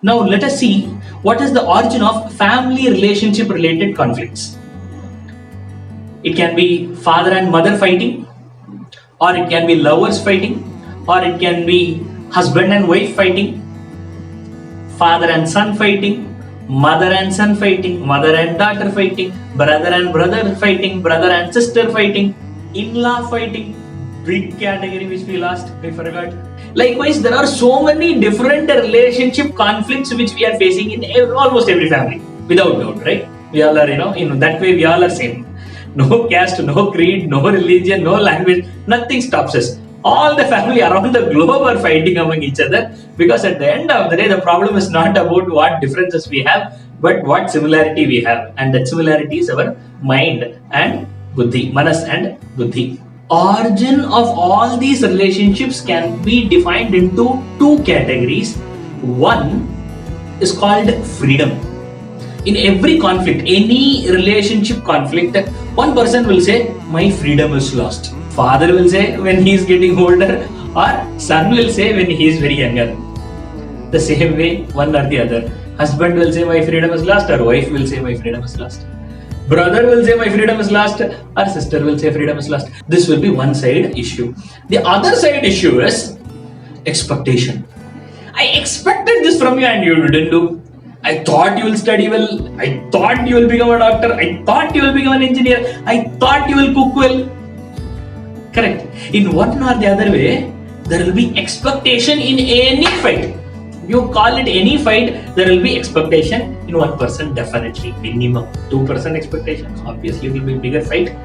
Now let us see what is the origin of family relationship related conflicts. It can be father and mother fighting, or it can be lovers fighting, or it can be husband and wife fighting, father and son fighting, mother and son fighting, mother and daughter fighting, brother and brother fighting, brother and sister fighting, in-law fighting. Big category which we lost, we forgot. Likewise, there are so many different relationship conflicts which we are facing in almost every family, without doubt, right? We all are, in that way we all are same. No caste, no creed, no religion, no language, nothing stops us. All the family around the globe are fighting among each other, because at the end of the day, the problem is not about what differences we have, but what similarity we have. And that similarity is our mind and buddhi, manas and buddhi. Origin of all these relationships can be defined into two categories. One is called freedom. In every conflict, any relationship conflict, one person will say, my freedom is lost. Father will say when he is getting older, or son will say when he is very younger. The same way, one or the other. Husband will say my freedom is lost, or wife will say my freedom is lost. Brother will say my freedom is lost, or sister will say freedom is lost. This will be one side issue. The other side issue is expectation. I expected this from you and you didn't do. I thought you will study well. I thought you will become a doctor. I thought you will become an engineer. I thought you will cook well. Correct. In one or the other way, there will be expectation in any fight. You call it any fight, there will be expectation in one person, definitely. Minimum 2% expectation. Obviously, it will be a bigger fight.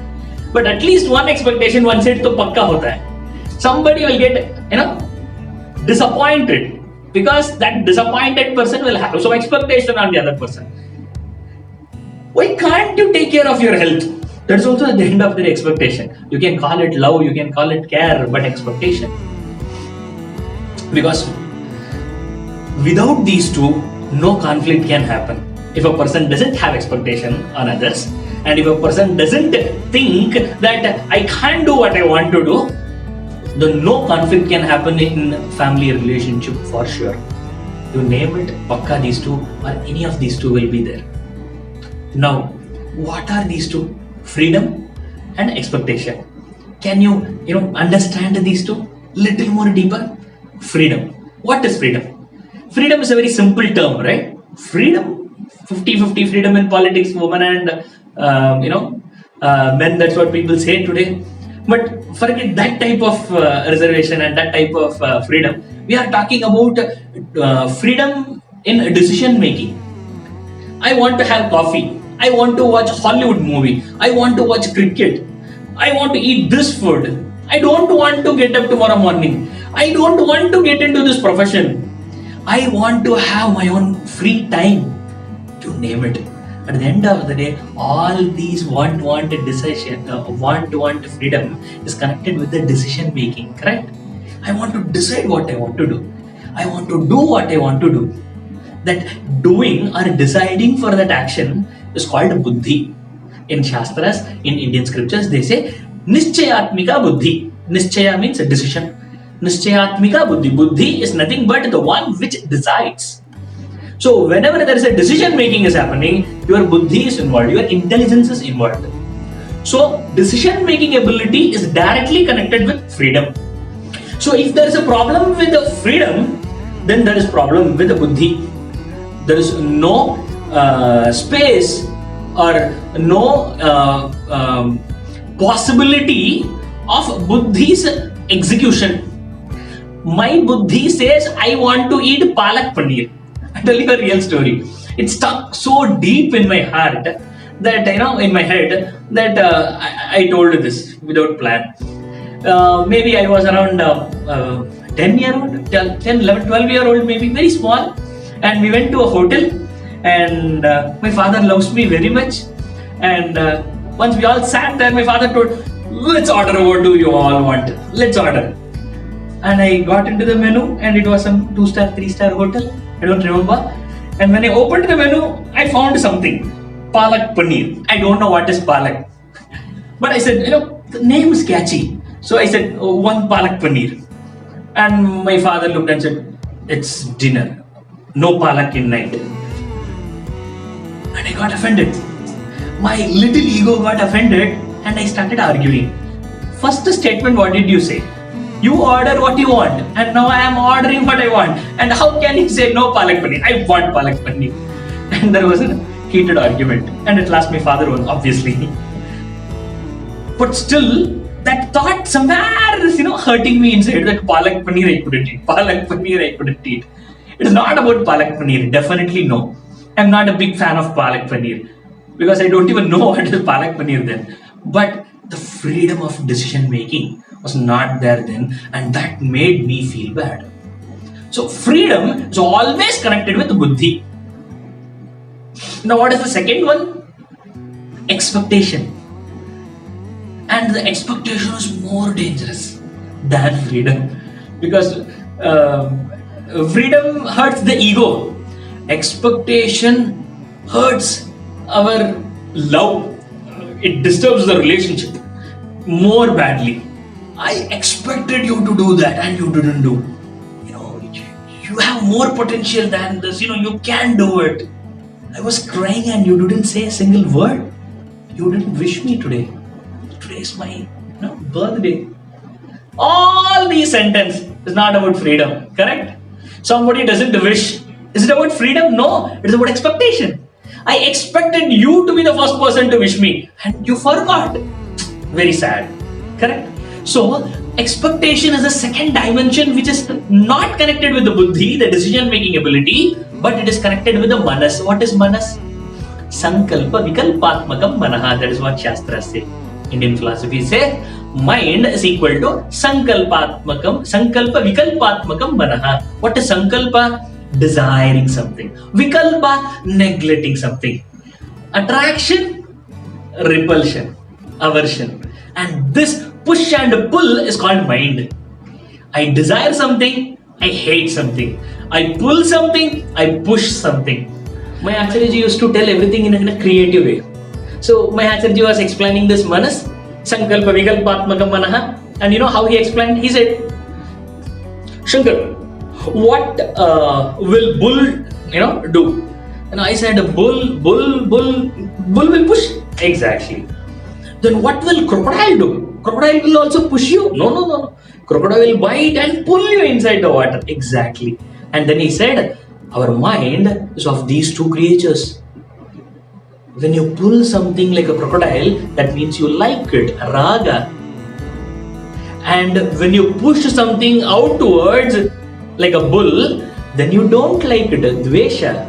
But at least one expectation, one side to pakka hota hai. Somebody will get, disappointed, because that disappointed person will have some expectation on the other person. Why can't you take care of your health? That's also at the end of the expectation. You can call it love, you can call it care, but expectation. Because without these two, no conflict can happen. If a person doesn't have expectation on others, and if a person doesn't think that I can't do what I want to do, then no conflict can happen in family relationship for sure. You name it, pakka these two or any of these two will be there. Now, what are these two? Freedom and expectation. Can you, understand these two little more deeper? Freedom. What is freedom? Freedom is a very simple term, right? Freedom, 50-50 freedom in politics, women and men. That's what people say today. But forget that type of reservation and that type of freedom. We are talking about freedom in decision making. I want to have coffee. I want to watch Hollywood movie. I want to watch cricket. I want to eat this food. I don't want to get up tomorrow morning. I don't want to get into this profession. I want to have my own free time, to name it. At the end of the day, all these want decision, want freedom is connected with the decision making, correct? I want to decide what I want to do. I want to do what I want to do. That doing or deciding for that action is called buddhi. In Shastras, in Indian scriptures, they say Nischayatmika buddhi. Nischaya means a decision. Nischayatmika buddhi. Buddhi is nothing but the one which decides. So whenever there is a decision making is happening, your buddhi is involved, your intelligence is involved. So decision making ability is directly connected with freedom. So if there is a problem with the freedom, then there is problem with the buddhi. There is no space or no possibility of buddhi's execution. My buddhi says I want to eat palak paneer. I'll tell you a real story. It stuck so deep in my heart that, in my head, that I told this without plan. Maybe I was around 10-year-old, 10, 11, 12-year-old, maybe very small. And we went to a hotel, and my father loves me very much. And once we all sat there, my father told, let's order, what do you all want? Let's order. And I got into the menu, and it was some 2-star, 3-star hotel. I don't remember. And when I opened the menu, I found something. Palak paneer. I don't know what is palak. But I said, the name is catchy. So I said, one palak paneer. And my father looked and said, it's dinner. no palak in night. And I got offended. My little ego got offended and I started arguing. First statement, what did you say? You order what you want, and now I am ordering what I want. And how can you say no palak paneer? I want palak paneer. And there was a heated argument. And at last my father won, obviously. But still, that thought somewhere is, hurting me inside. That palak paneer I couldn't eat. Palak paneer I couldn't eat. It is not about palak paneer. Definitely no. I'm not a big fan of palak paneer. Because I don't even know what is palak paneer then. But the freedom of decision making was not there then, and that made me feel bad. So freedom is always connected with buddhi. Now what is the second one? Expectation. And the expectation is more dangerous than freedom, because freedom hurts the ego. Expectation hurts our love. It disturbs the relationship more badly. I expected you to do that and you didn't do. You have more potential than this. You can do it. I was crying and you didn't say a single word. You didn't wish me today. Today is my birthday. All these sentences is not about freedom, correct? Somebody doesn't wish. Is it about freedom? No, it is about expectation. I expected you to be the first person to wish me and you forgot. Very sad, correct? So, expectation is a second dimension which is not connected with the buddhi, the decision making ability, but it is connected with the manas. What is manas? Sankalpa vikalpatmakam manaha. That is what Shastras say. Indian philosophy says mind is equal to sankalpa vikalpatmakam manaha. What is sankalpa? Desiring something. Vikalpa, neglecting something. Attraction, repulsion, aversion. And this push and pull is called mind. I desire something, I hate something. I pull something, I push something. My Acharyaji used to tell everything in a creative way. So my Acharyaji was explaining this manas, sankalpa vikalpatmakam manaha. And you know how he explained? He said, Shankar, what will bull do? And I said, bull will push. Exactly. Then what will crocodile do? Crocodile will also push you. No. Crocodile will bite and pull you inside the water. Exactly. And then he said, our mind is of these two creatures. When you pull something like a crocodile, that means you like it, raga. And when you push something outwards, like a bull, then you don't like it, dvesha.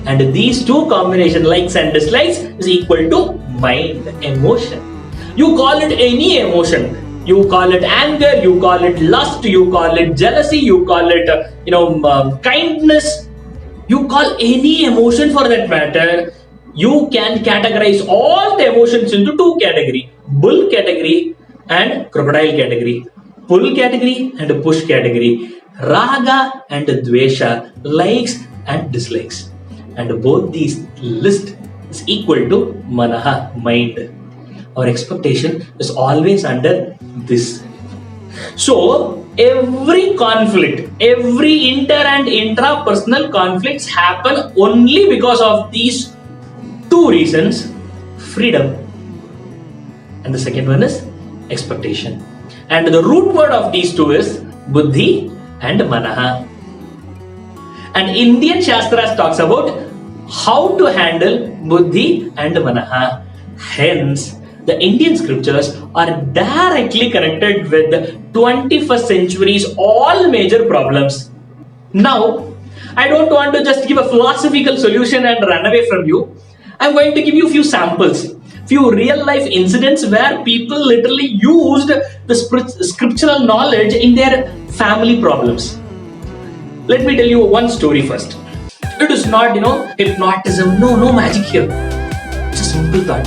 And these two combination, likes and dislikes, is equal to mind, emotion. You call it any emotion. You call it anger, you call it lust, you call it jealousy, you call it kindness. You call any emotion for that matter. You can categorize all the emotions into two categories: bull category and crocodile category. Pull category and push category. Raga and dvesha, likes and dislikes. And both these list is equal to manaha, mind. Our expectation is always under this. So, every conflict, every inter and intrapersonal conflicts happen only because of these two reasons: freedom, and the second one is expectation. And the root word of these two is buddhi and manaha. And Indian Shastras talks about how to handle buddhi and manaha. Hence, the Indian scriptures are directly connected with the 21st century's all major problems. Now, I don't want to just give a philosophical solution and run away from you. I'm going to give you a few samples, few real life incidents where people literally used the scriptural knowledge in their family problems. Let me tell you one story first. It is not, hypnotism. No magic here. It's a simple thought.